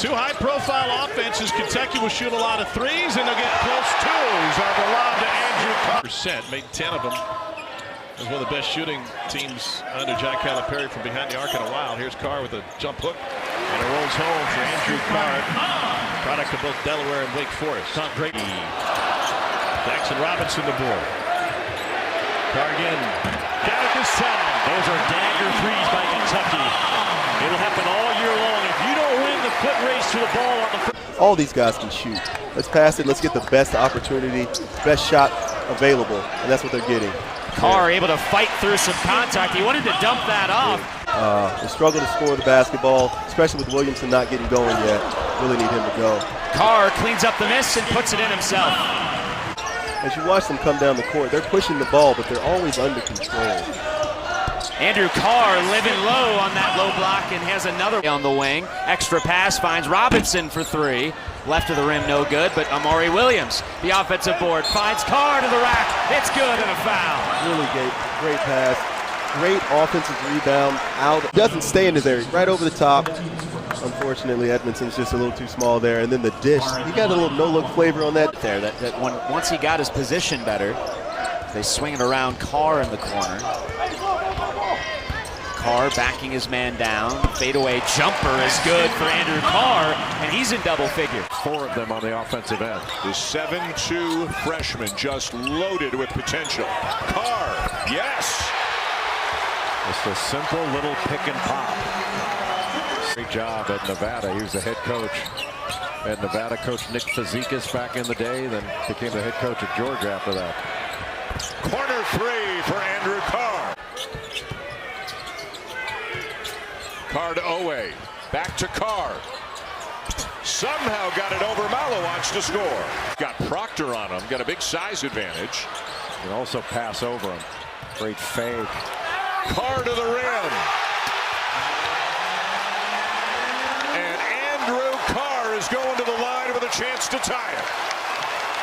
Two high-profile offenses. Kentucky will shoot a lot of threes, and they'll get close twos on the lob to Andrew Carr. Made 10 of them. It was one of the best shooting teams under Jack Calipari from behind the arc in a while. Here's Carr with a jump hook, and it rolls home for Andrew Carr, product of both Delaware and Wake Forest. Not great. Jackson Robinson the board. Carr again. Got it this time. Those are dagger threes by Kentucky. It'll happen all year long. If you don't win the foot race to the ball on the all these guys can shoot. Let's pass it. Let's get the best opportunity, best shot available, and that's what they're getting. Carr able to fight through some contact. He wanted to dump that off. They struggle to score the basketball, especially with Williamson not getting going yet. Really need him to go. Carr cleans up the miss and puts it in himself. As you watch them come down the court, they're pushing the ball, but they're always under control. Andrew Carr living low on that low block and has another on the wing. Extra pass finds Robinson for three. Left of the rim, no good, but Amari Williams, the offensive board, finds Carr to the rack. It's good and a foul. Really great pass. Great offensive rebound out. Doesn't stay in his area, right over the top. Unfortunately, Edmondson's just a little too small there. And then the dish, he got a little no-look flavor on that. There, that one, once he got his position better, they swing it around Carr in the corner. Carr backing his man down. Fadeaway jumper is good for Andrew Carr, and he's in double figure. Four of them on the offensive end. The 7'2" freshman just loaded with potential. Carr, yes! Just a simple little pick and pop. Great job at Nevada. He was the head coach at Nevada. Coach Nick Fazekas back in the day, then became the head coach at Georgia after that. Corner three for Andrew Carr. Carr to Owe. Back to Carr. Somehow got it over Malowacz to score. Got Proctor on him. Got a big size advantage. Can also pass over him. Great fake. Carr to the rim. And Andrew Carr is going to the line with a chance to tie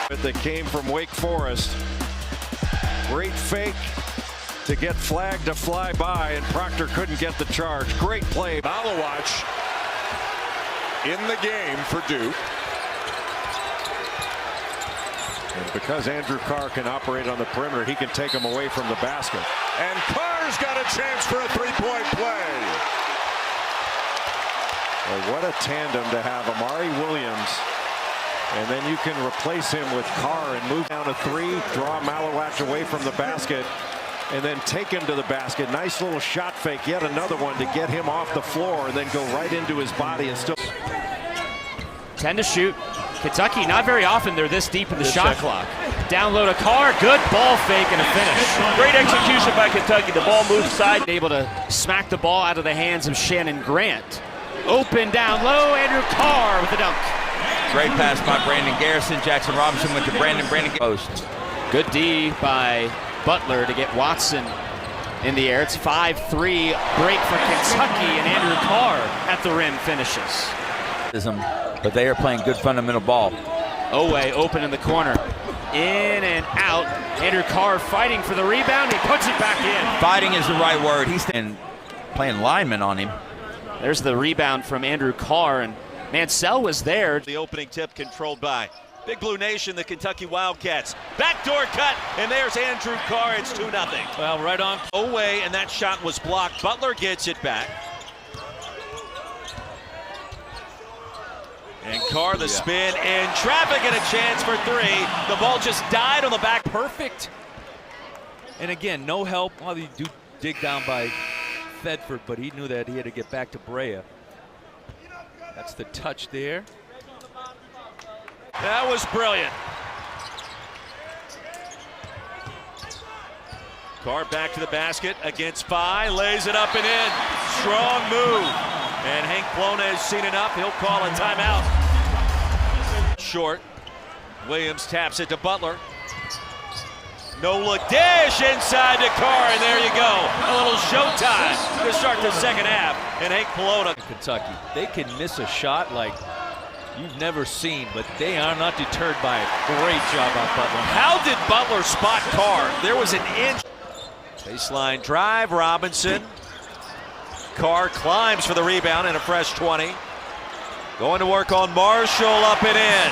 it. That came from Wake Forest. Great fake to get flagged to fly by, and Proctor couldn't get the charge. Great play. Malowacz in the game for Duke. And because Andrew Carr can operate on the perimeter, he can take him away from the basket. And Carr's got a chance for a three-point play. Well, what a tandem to have Amari Williams. And then you can replace him with Carr and move down a three, draw Malowacz away from the basket, and then take him to the basket. Nice little shot fake, yet another one to get him off the floor and then go right into his body and still. 10 to shoot. Kentucky, not very often they're this deep in the shot clock. Down low to Carr, good ball fake and a finish. great execution by Kentucky. The ball moves side. Able to smack the ball out of the hands of Shannon Grant. Open down low, Andrew Carr with the dunk. Great pass by Brandon Garrison. Jackson Robinson went to Brandon post. Good D by Butler to get Watson in the air. It's 5-3 break for Kentucky, and Andrew Carr at the rim finishes. But they are playing good fundamental ball. Owe open in the corner. In and out. Andrew Carr fighting for the rebound. He puts it back in. Fighting is the right word. He's playing lineman on him. There's the rebound from Andrew Carr, and Mansell was there. The opening tip controlled by Big Blue Nation, the Kentucky Wildcats. Backdoor cut, and there's Andrew Carr. It's 2-0. Well, right on Owe, and that shot was blocked. Butler gets it back. And Carr, the spin, and traffic, and a chance for three. The ball just died on the back. Perfect. And again, no help. Well, they do dig down by Thedford, but he knew that he had to get back to Brea. That's the touch there. That was brilliant. Carr back to the basket against Phi, lays it up and in. Strong move. And Hank Plone has seen enough. He'll call a timeout. Short. Williams taps it to Butler. No look dish inside to Carr, and there you go. A little showtime to start the second half. And Hank Plone. Kentucky, they can miss a shot like you've never seen, but they are not deterred by it. Great job by Butler. How did Butler spot Carr? There was an inch. Baseline drive, Robinson. Carr climbs for the rebound and a fresh 20. Going to work on Marshall, up and in.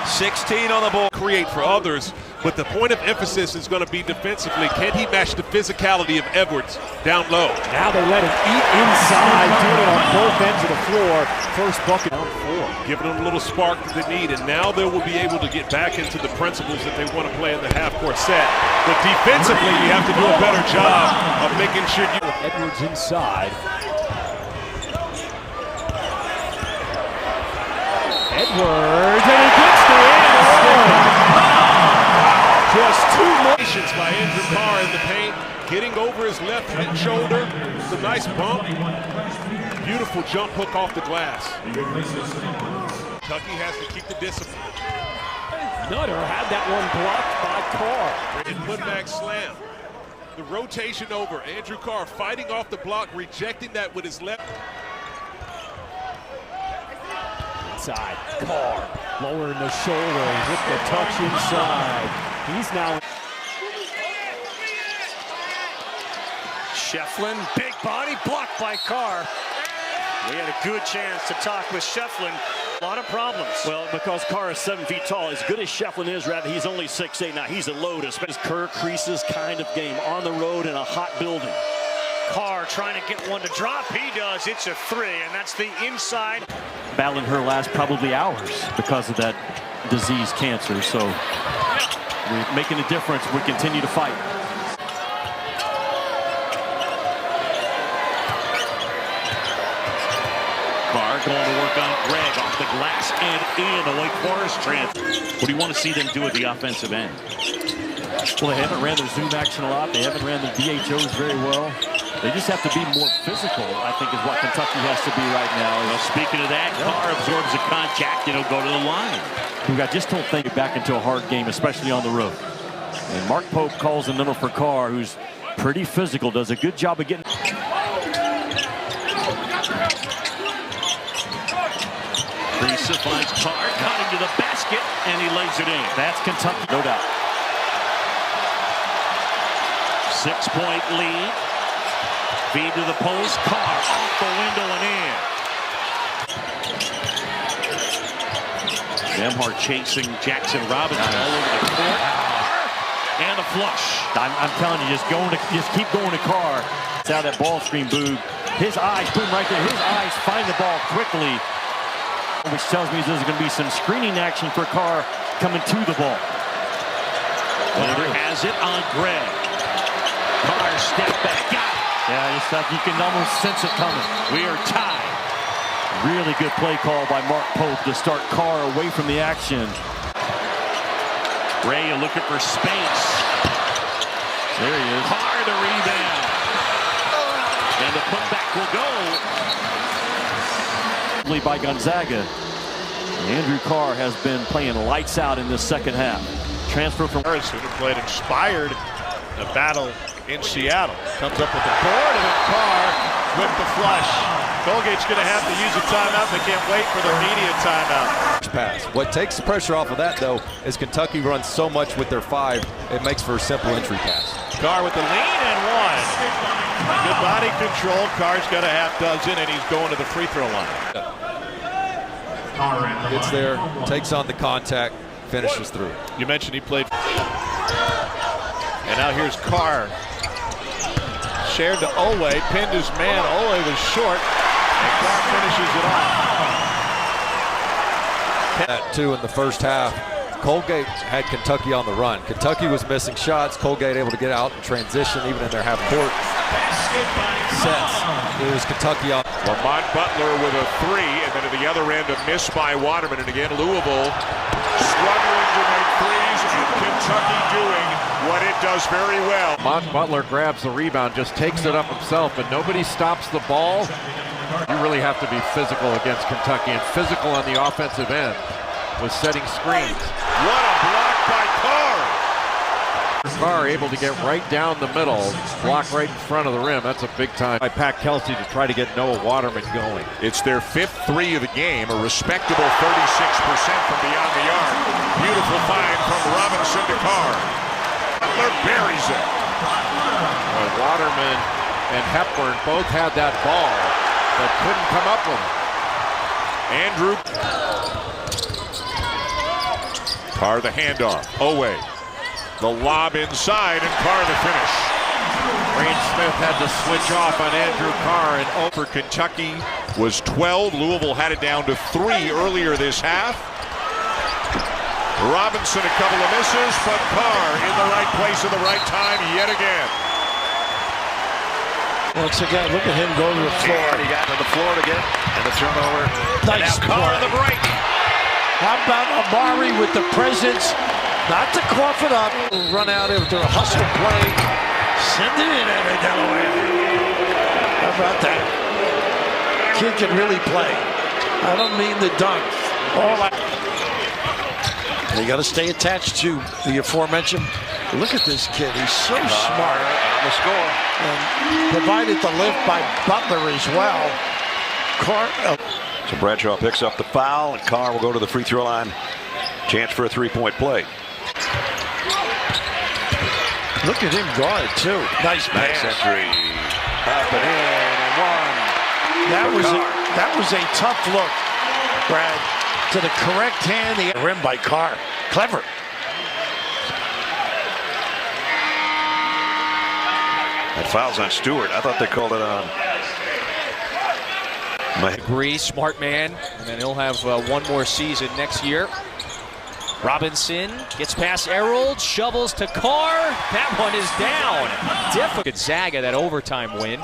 16 on the board. Create for others, but the point of emphasis is going to be defensively. Can he match the physicality of Edwards down low? Now they let him eat inside, doing it on both ends of the floor. First bucket down 4. Giving them a little spark that they need, and now they will be able to get back into the principles that they want to play in the half-court set. But defensively, you have to do a better job of making sure you... Edwards inside. Edwards, and he gets the end. Just 2 more. Patience by Andrew Carr in the paint, getting over his left shoulder. It's a nice bump. Beautiful jump hook off the glass. Kentucky has to keep the discipline. Nutter had that one blocked by Carr. And putback slam. The rotation over. Andrew Carr fighting off the block, rejecting that with his left. Inside, Carr lowering the shoulder with the touch inside. He's now. Shefflin, big body, blocked by Carr. We had a good chance to talk with Shefflin. A lot of problems. Well, because Carr is 7 feet tall, as good as Shefflin is, rather, he's only 6'8". Now he's a load, especially Kerr creases kind of game on the road in a hot building. Carr trying to get one to drop. He does. It's a 3, and that's the inside. Battling her last probably hours because of that disease, cancer. So we're making a difference. We continue to fight. Carr going to work on Greg off the glass and in. The Wake Forest transfer. What do you want to see them do at the offensive end? Well, they haven't ran their zoom action a lot. They haven't ran their DHOs very well. They just have to be more physical, I think, is what Kentucky has to be right now. Well, speaking of that, Carr absorbs the contact and he'll go to the line. I just don't think back into a hard game, especially on the road. And Mark Pope calls the number for Carr, who's pretty physical, does a good job of getting... Teresa finds Carr, cutting to the basket, and he lays it in. That's Kentucky, no doubt. 6-point lead. Feed to the post. Carr off the window and in. Demhart chasing Jackson Robinson all over the court. And a flush. I'm telling you, just keep going to Carr. It's out that ball screen, Boog. His eyes, boom, right there. His eyes find the ball quickly, which tells me there's going to be some screening action for Carr coming to the ball. Carr has it on Greg. Carr step back, got it. Yeah, it's like you can almost sense it coming. We are tied. Really good play call by Mark Pope to start Carr away from the action. Ray looking for space. There he is. Carr the rebound. And the putback will go. By Gonzaga. Andrew Carr has been playing lights out in this second half. Transfer from Harrison, who played inspired a battle in Seattle. Comes up with the board, and then Carr with the flush. Colgate's going to have to use a timeout. They can't wait for the media timeout. Pass. What takes the pressure off of that, though, is Kentucky runs so much with their 5, it makes for a simple entry pass. Carr with the lean and 1. Good body control. Carr's got a half dozen, and he's going to the free throw line. Gets there, takes on the contact, finishes through. You mentioned he played. And now here's Carr. Shared to Owe, pinned his man. Owe was short, and Carr finishes it off. That too in the first half. Colgate had Kentucky on the run. Kentucky was missing shots. Colgate able to get out and transition even in their half-court sets. It was Kentucky on. Lamont Butler with a 3, and then at the other end a miss by Waterman. And again, Louisville struggling to make threes, and Kentucky doing what it does very well. Lamont Butler grabs the rebound, just takes it up himself, but nobody stops the ball. You really have to be physical against Kentucky, and physical on the offensive end with setting screens. What a block by Carr! Carr able to get right down the middle, block right in front of the rim. That's a big time by Pat Kelsey to try to get Noah Waterman going. It's their 5th 3 of the game, a respectable 36% from beyond the arc. Beautiful find from Robinson to Carr. Butler buries it. Waterman and Hepburn both had that ball, but couldn't come up with it. Andrew. Carr the handoff. Owe. The lob inside, and Carr the finish. Brain Smith had to switch off on Andrew Carr, and for Kentucky was 12. Louisville had it down to 3 earlier this half. Robinson a couple of misses, but Carr in the right place at the right time yet again. Once again, look at him go to the floor. And he got to the floor to get and the turnover. Nice and now Carr on the break. How about Amari with the presence? Not to cough it up. Run out after a hustle play. Send it in, Evan Delaware. How about that? Kid can really play. I don't mean the dunks. All that. You got to stay attached to the aforementioned. Look at this kid. He's so smart. On the score. And provided the lift by Butler as well. Carr. So Bradshaw picks up the foul, and Carr will go to the free throw line. Chance for a three-point play. Look at him guard, too. Nice pass. Entry. Up and in, and one. That was a tough look, Brad. To the correct hand, the rim by Carr. Clever. That foul's on Stewart. I thought they called it on. Agree, smart man, and then he'll have one more season next year. Robinson gets past Errold, shovels to Carr. That one is down. Difficult. Zaga, that overtime win.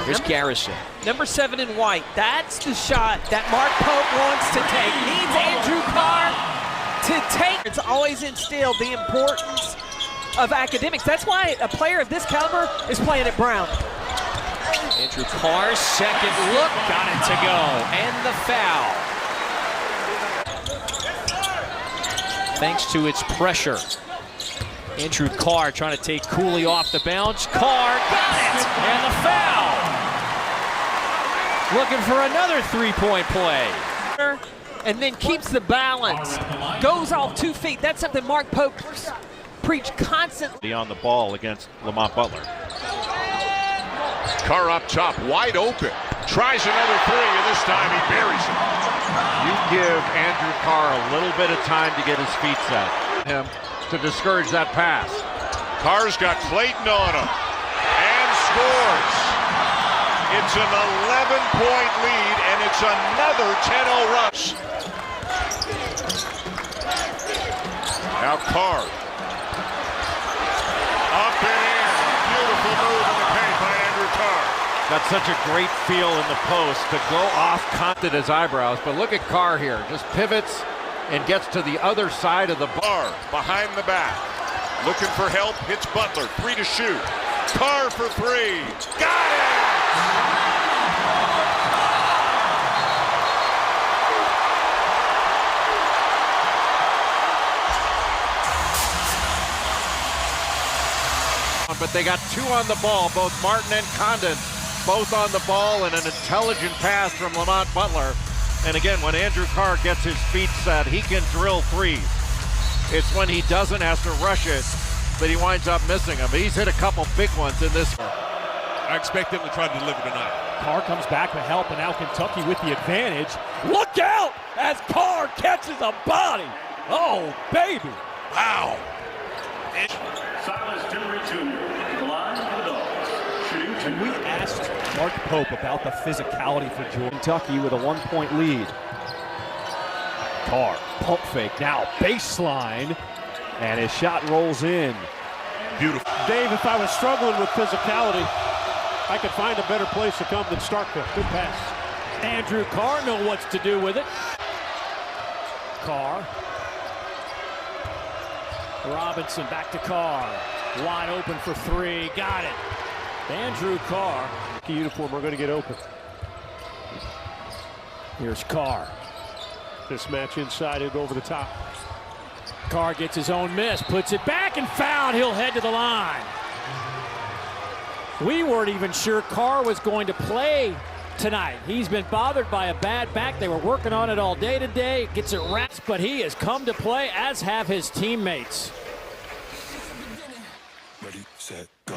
Here's Garrison. Number 7 in white. That's the shot that Mark Pope wants to take. Needs Andrew Carr to take. It's always instilled the importance of academics. That's why a player of this caliber is playing at Brown. Andrew Carr, second look, got it to go, and the foul. Thanks to its pressure. Andrew Carr trying to take Cooley off the bounce. Carr got it, and the foul. Looking for another three-point play. And then keeps the balance. Goes off 2 feet. That's something Mark Pope preached constantly. On the ball against Lamont Butler. Carr up top, wide open. Tries another three, and this time he buries it. You give Andrew Carr a little bit of time to get his feet set. Him to discourage that pass. Carr's got Clayton on him and scores. It's an 11-point lead, and it's another 10-0 rush. Now Carr. Up and in. Beautiful move in the paint by Andrew Carr. Got such a great feel in the post to go off content his eyebrows. But look at Carr here. Just pivots and gets to the other side of the bar. Behind the back. Looking for help. Hits Butler. 3 to shoot. Carr for 3. Got it! But they got 2 on the ball, both Martin and Condon, both on the ball, and an intelligent pass from Lamont Butler. And again, when Andrew Carr gets his feet set, he can drill threes. It's when he doesn't have to rush it that he winds up missing them. He's hit a couple big ones in this. I expect him to try to deliver tonight. Carr comes back to help, and now Kentucky with the advantage. Look out as Carr catches a body. Oh, baby. Wow. And we asked Mark Pope about the physicality for Kentucky with a 1-point lead. Carr, pump fake, now baseline, and his shot rolls in. Beautiful. Dave, if I was struggling with physicality, I could find a better place to come than Starkville. Good pass. Andrew Carr knows what to do with it. Carr. Robinson back to Carr. Wide open for 3. Got it. Andrew Carr. The uniform are going to get open. Here's Carr. This match inside, he'll go over the top. Carr gets his own miss, puts it back and fouled. He'll head to the line. We weren't even sure Carr was going to play tonight. He's been bothered by a bad back. They were working on it all day today. Gets it wrapped, but he has come to play, as have his teammates. Ready, set, go.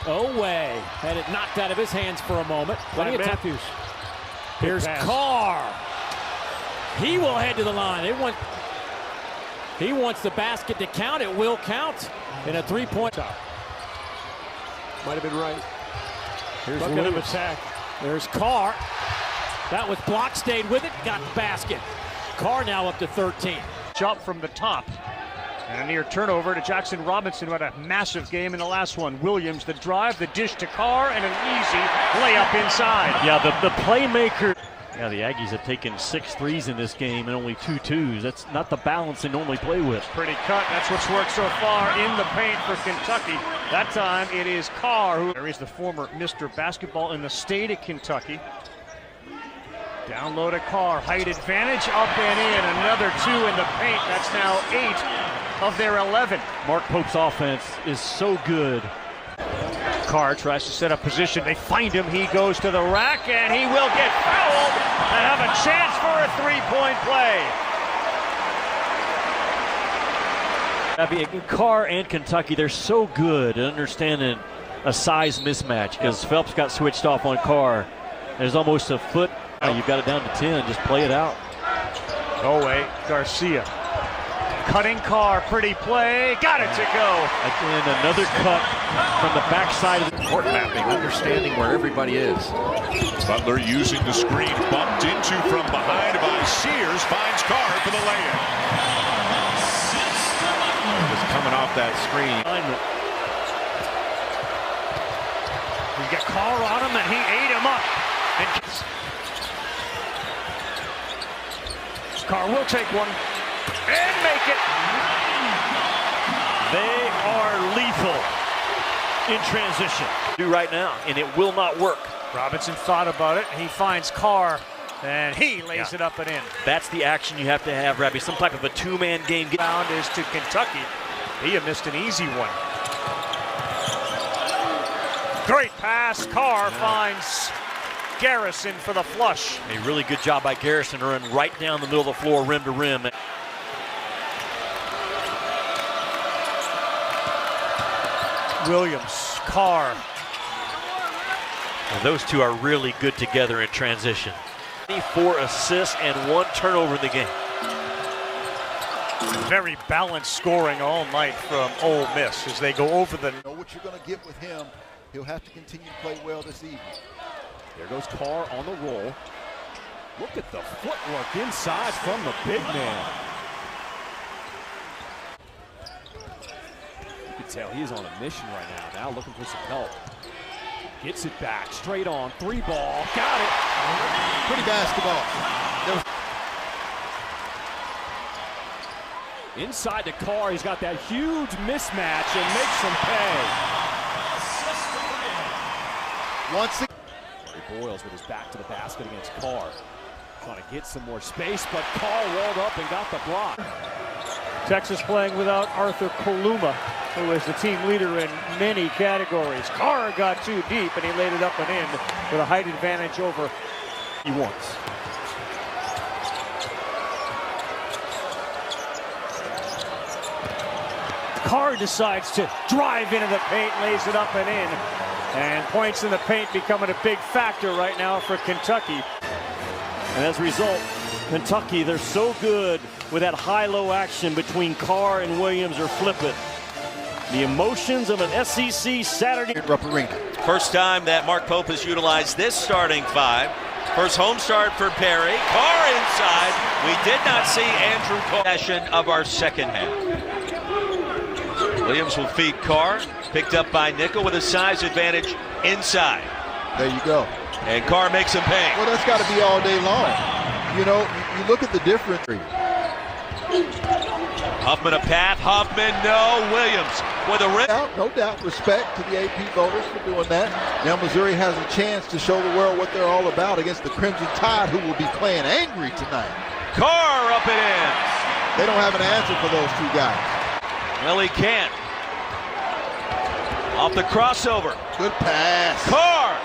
Away. Had it knocked out of his hands for a moment. Plenty of Matthews. Here's Carr. He will head to the line. He wants the basket to count. It will count in a three-point. Might have been right. Here's bucket of attack. There's Carr. That was blocked, stayed with it, got the basket. Carr now up to 13. Jump from the top. And a near turnover to Jackson Robinson, who had a massive game in the last one. Williams, the drive, the dish to Carr, and an easy layup inside. Yeah, the playmaker. Yeah, the Aggies have taken 6 threes in this game and only 2 twos. That's not the balance they normally play with. Pretty cut. That's what's worked so far in the paint for Kentucky. That time it is Carr, who is the former Mr. Basketball in the state of Kentucky. Down low to Carr. Height advantage, up and in. Another 2 in the paint. That's now 8 of their 11. Mark Pope's offense is so good. Carr tries to set up position. They find him. He goes to the rack, and he will get fouled and have a chance for a three-point play. Carr and Kentucky, they're so good at understanding a size mismatch because Phelps got switched off on Carr. There's almost a foot. You've got it down to 10. Just play it out. Away, Garcia. Cutting Carr, pretty play, got it to go. Again, another cut from the backside of the Court mapping, understanding where everybody is. Butler using the screen, bumped into from behind by Sears, finds Carr for the layup. Just coming off that screen. He's got Carr on him, and he ate him up. And Carr will take one and make it. They are lethal in transition. Do right now, and it will not work. Robinson thought about it. He finds Carr, and he lays it up and in. That's the action you have to have, Rabbi. Some type of a two-man game. Round is to Kentucky. He had missed an easy one. Great pass. Carr finds Garrison for the flush. A really good job by Garrison to run right down the middle of the floor, rim to rim. Williams, Carr. And those two are really good together in transition. 4 assists and 1 turnover in the game. Very balanced scoring all night from Ole Miss as they go over the. Know what you're going to get with him. He'll have to continue to play well this evening. There goes Carr on the roll. Look at the footwork inside from the big man. You can tell he is on a mission right now looking for some help. Gets it back, straight on, 3-ball, got it. Pretty basketball. Inside the Carr, he's got that huge mismatch and makes him pay. Once again. Boyles with his back to the basket against Carr. Trying to get some more space, but Carr rolled up and got the block. Texas playing without Arthur Koluma, who is the team leader in many categories. Carr got too deep, and he laid it up and in with a height advantage over he wants. Carr decides to drive into the paint, lays it up and in. And points in the paint becoming a big factor right now for Kentucky. And as a result, Kentucky, they're so good with that high-low action between Carr and Williams or flip it. The emotions of an SEC Saturday. First time that Mark Pope has utilized this starting 5. First home start for Perry. Carr inside. We did not see Andrew Carr. Session of our second half. Williams will feed Carr. Picked up by Nickel with a size advantage inside. There you go. And Carr makes him pay. Well, that's got to be all day long. You know, you look at the difference. Huffman a path. Huffman, no. Williams with a rip. No doubt. Respect to the AP voters for doing that. Now Missouri has a chance to show the world what they're all about against the Crimson Tide, who will be playing angry tonight. Carr up and in. They don't have an answer for those two guys. Well, he can't. Off the crossover. Good pass. Carr.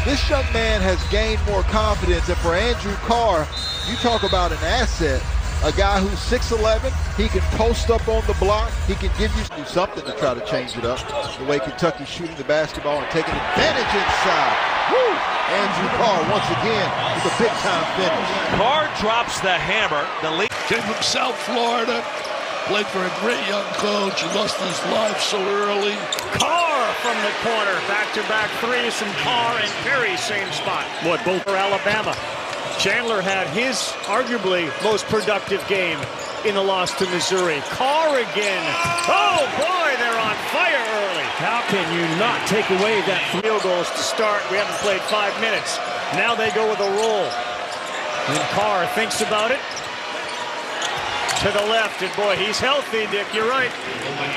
This young man has gained more confidence, and for Andrew Carr, you talk about an asset. A guy who's 6'11", he can post up on the block. He can give you do something to try to change it up. The way Kentucky's shooting the basketball and taking advantage inside. Woo! Andrew Carr once again with a big-time finish. Carr drops the hammer. The lead Came from South Florida. Played for a great young coach. He lost his life so early. Carr from the corner. Back-to-back threes from Carr and Perry, same spot. Boy, both for Alabama. Chandler had his arguably most productive game in the loss to Missouri. Carr again. Oh, boy, they're on fire early. How can you not take away that field goals to start? We haven't played 5 minutes. Now they go with a roll. And Carr thinks about it. To the left, and boy, he's healthy, Dick. You're right.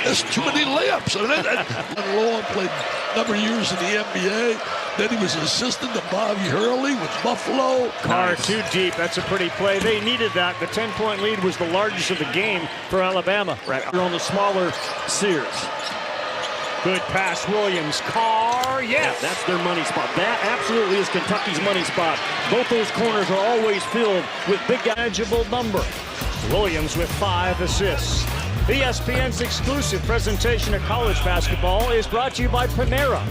There's too many layups. Long played a number of years in the NBA. Then he was an assistant to Bobby Hurley with Buffalo. Carr too deep. That's a pretty play. They needed that. The 10-point lead was the largest of the game for Alabama. Right on the smaller Sears. Good pass, Williams. Carr, yes. Yeah, that's their money spot. That absolutely is Kentucky's money spot. Both those corners are always filled with big, manageable number. Williams with 5 assists. ESPN's exclusive presentation of college basketball is brought to you by Panera.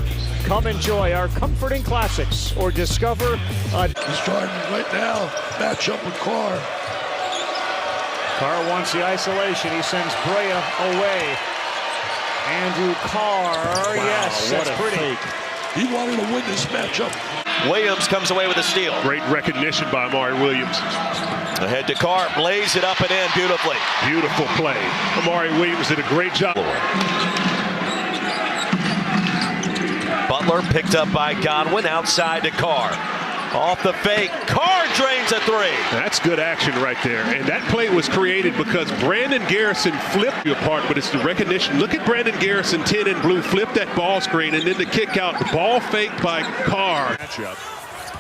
Come enjoy our comforting classics or discover a... He's trying right now match up with Carr. Carr wants the isolation. He sends Brea away. Andrew Carr, wow, yes, that's pretty. Fake. He wanted to win this matchup. Williams comes away with a steal. Great recognition by Amari Williams. Ahead to Carr, lays it up and in beautifully. Beautiful play. Amari Williams did a great job. Butler picked up by Godwin, outside to Carr. Off the fake, Carr drains a three. That's good action right there. And that play was created because Brandon Garrison flipped you apart, but it's the recognition. Look at Brandon Garrison, 10 in blue, flip that ball screen, and then the kick out. The ball faked by Carr. Matchup.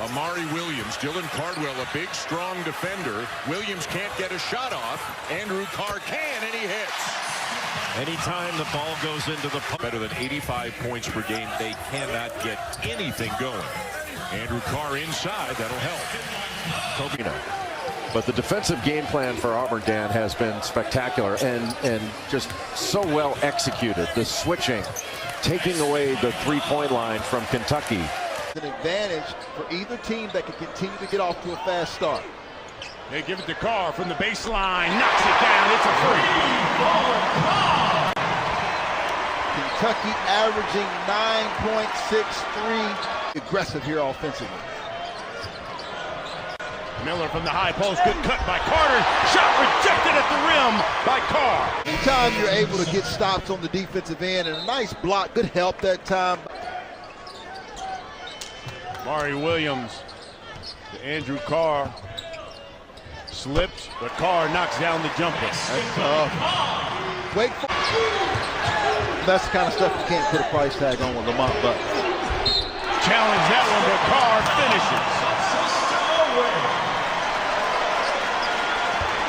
Amari Williams, Dylan Cardwell, a big, strong defender. Williams can't get a shot off. Andrew Carr can, and he hits. Anytime the ball goes into the better than 85 points per game, they cannot get anything going. Andrew Carr inside, that'll help. Tobino. But the defensive game plan for Auburn, Dan, has been spectacular and just so well executed. The switching, taking away the three-point line from Kentucky. An advantage for either team that can continue to get off to a fast start. They give it to Carr from the baseline, knocks it down, it's a three. Kentucky averaging 9.63. Aggressive here offensively. Miller from the high post, good cut by Carter. Shot rejected at the rim by Carr. Anytime you're able to get stops on the defensive end and a nice block, good help that time. Amari Williams to Andrew Carr. Slips, but Carr knocks down the jumper. That's tough. Wait for that's the kind of stuff you can't put a price tag on with Lamont Butler. Challenge that one, but Carr finishes.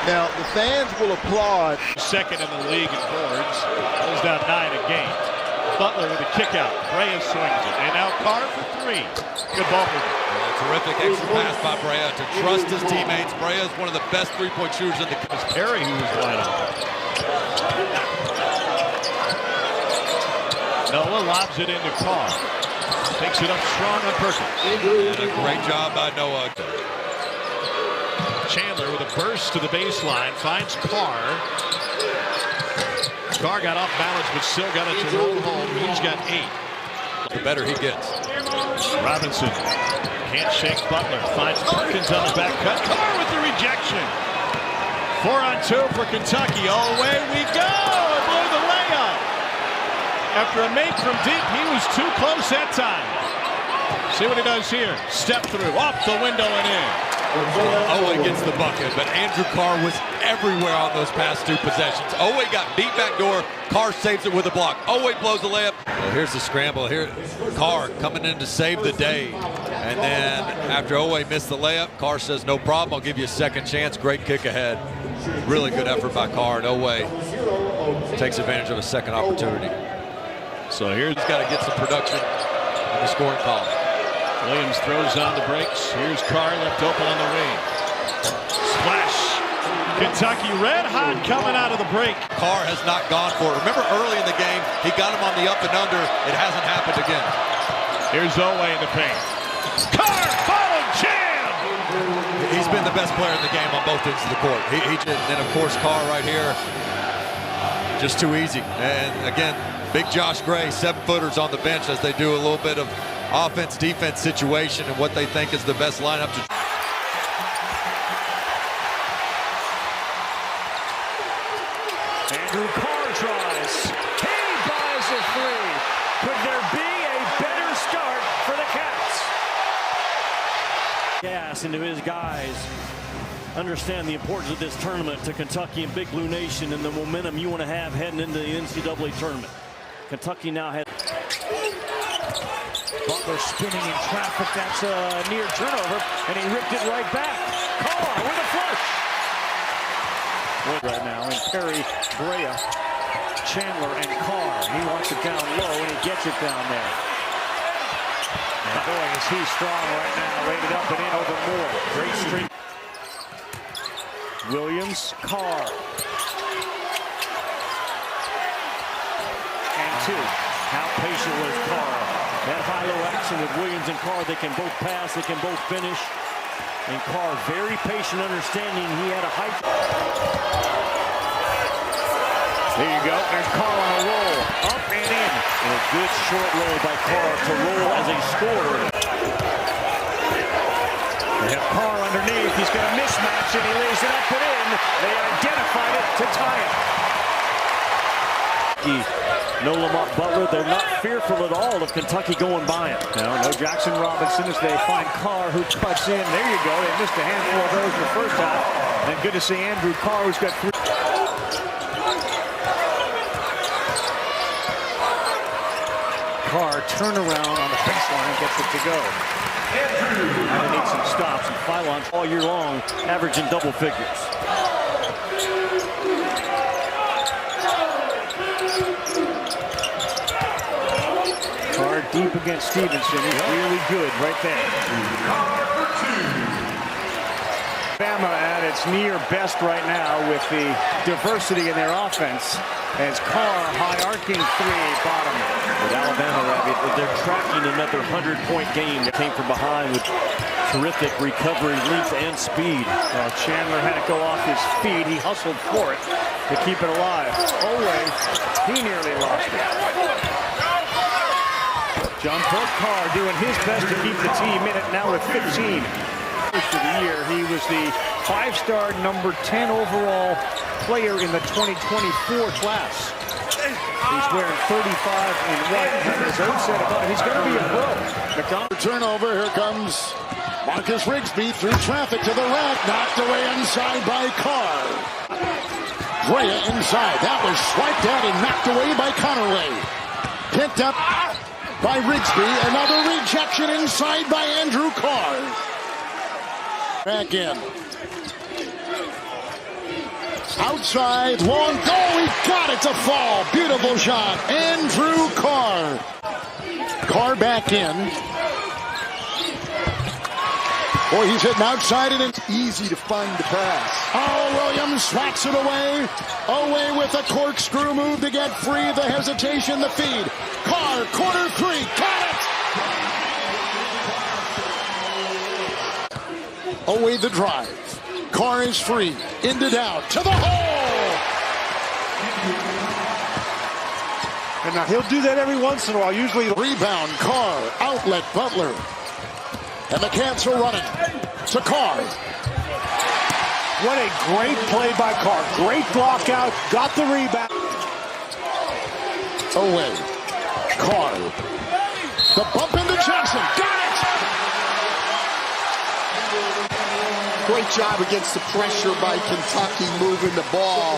Now, the fans will applaud. Second in the league in boards. Goes down 9 a game. Butler with a kick out. Brea swings it. And now Carr for 3. Good ball movement. Terrific extra pass by Brea to trust his teammates. Brea is one of the best three-point shooters in the country. It was Perry who was wide open. Noah lobs it into Carr. Takes it up strong on Perkins. And a great job by Noah. Chandler with a burst to the baseline. Finds Carr. Carr got off balance, but still got it to roll home. He's got 8. The better he gets. Robinson can't shake Butler. Finds Perkins on the back cut. Carr with the rejection. 4-on-2 for Kentucky. All away we go. Blew the layup. After a make from deep, he was too close that time. See what he does here. Step through, off the window and in. Owe gets the bucket, but Andrew Carr was everywhere on those past 2 possessions. Owe got beat back door. Carr saves it with a block. Owe blows the layup. Well, here's the scramble. Here, Carr coming in to save the day. And then after Owe missed the layup, Carr says, no problem, I'll give you a second chance. Great kick ahead. Really good effort by Carr. And Owe takes advantage of a second opportunity. So here's got to get some production in the scoring column. Williams throws on the brakes. Here's Carr left open on the wing. Splash. Kentucky red hot coming out of the break. Carr has not gone for it. Remember early in the game, he got him on the up and under. It hasn't happened again. Here's Owe in the paint. Carr, follow jam! He's been the best player in the game on both ends of the court. And of course, Carr right here, just too easy. And again, big Josh Gray, 7-footers on the bench as they do a little bit of offense-defense situation and what they think is the best lineup to. Andrew Carr tries. He buys a three. Could there be a better start for the Cats? Gas into his guys. Understand the importance of this tournament to Kentucky and Big Blue Nation and the momentum you want to have heading into the NCAA tournament. Kentucky now has Butler spinning in traffic. That's a near turnover, and he ripped it right back. Carr with a flush. Right now, and Perry, Brea, Chandler, and Carr. He wants it down low, and he gets it down there. And boy, is he strong right now. Rated up and in over Moore. Great streak. Williams, Carr. And two. How patient was Carr? That high-low action with Williams and Carr. They can both pass. They can both finish. And Carr, very patient, understanding he had a height. There you go. There's Carr on a roll. Up and in. And a good short roll by Carr to roll as a scorer. They have Carr underneath. He's got a mismatch, and he lays it up and in. They identified it to tie it. No Lamont Butler. They're not fearful at all of Kentucky going by him. No Jackson Robinson as they find Carr, who cuts in. There you go. They missed a handful of those in the first half. And good to see Andrew Carr, who's got 3. Carr turnaround on the baseline, gets it to go. Now they need some stops and pylons all year long, averaging double figures. Carr deep against Stevenson. He's really good right there. Alabama at its near best right now with the diversity in their offense. As Carr, high arcing three, bottom. With Alabama, they're tracking another 100-point game. That came from behind with terrific recovery, length, and speed. Chandler had to go off his feet. He hustled for it to keep it alive. He nearly lost it. John Carr doing his best to keep the team in it now with 15. For the year, he was the 5-star number 10 overall player in the 2024 class. He's wearing 35 in white, and as Oak said about him, he's going to be a pro. Turnover, here comes Marcus Rigsby through traffic to the left, knocked away inside by Carr. Brea inside, that was swiped out and knocked away by Conaway. Picked up by Rigsby, another rejection inside by Andrew Carr. Back in. Outside, long goal, he got it to fall. Beautiful shot, Andrew Carr. Carr back in. Boy, he's hitting outside, and it's easy to find the pass. Oh, Williams swats it away. Away with a corkscrew move to get free. The hesitation, the feed. Carr, corner three, got it! Away the drive. Carr is free. Ended out to the hole. And now he'll do that every once in a while. Usually rebound. Carr. Outlet. Butler. And the Cats are running to Carr. What a great play by Carr. Great block out. Got the rebound. Away. Carr. The bump into Jackson. Got it! Great job against the pressure by Kentucky moving the ball.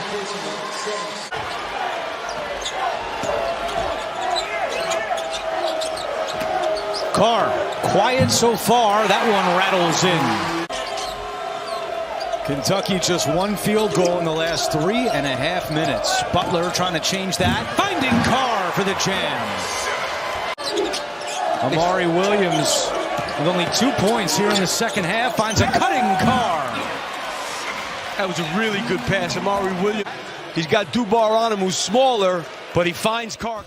Carr, quiet so far. That one rattles in. Kentucky just one field goal in the last 3.5 minutes. Butler trying to change that. Finding Carr for the jam. Amari Williams with only 2 points here in the second half finds a cutting Carr. That was a really good pass. Amari Williams. He's got Dubar on him, who's smaller, but he finds Carr.